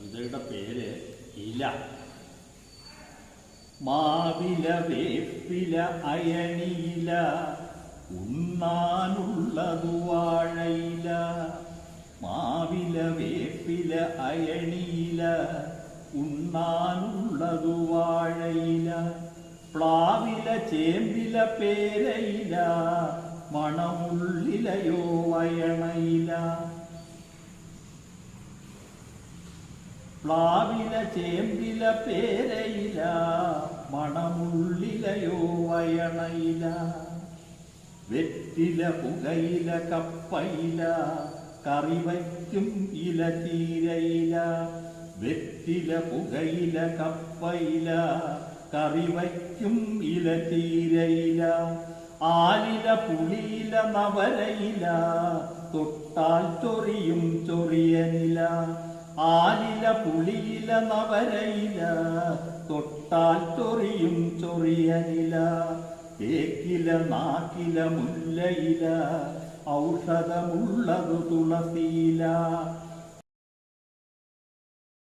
കവിതയുടെ പേര് ഇല. മാവില വേപ്പില അയണിയില, ഉണ്ണാനുള്ളതു വാഴയില. മാവില വേപ്പില അയണിയില, ഉണ്ണാനുള്ളതു വാഴയില. പ്ലാവില ചേമ്പില പേരയില, മണമുള്ളിലയോ വയണയില. പ്ലാവില ചേമ്പില പേരയില, മണമുള്ളിലയോ വയണയില. വെറ്റില പുകയില കപ്പയില, കറിവയ്ക്കും ഇല ചീരയില. വെറ്റില പുകയില കപ്പയില, കറിവയ്ക്കും ഇല ചീരയില. ആലില പുളിയില നവരയില, തൊട്ടാൽ ചൊറിയും ചൊറിയനില. ആലില പുളിയില നവരയില, തൊട്ടാൽ ചൊറിയും ചൊറിയനില. തേക്കില നാക്കില മുല്ലയില, ഔഷധമുള്ളതു തുളസിയില.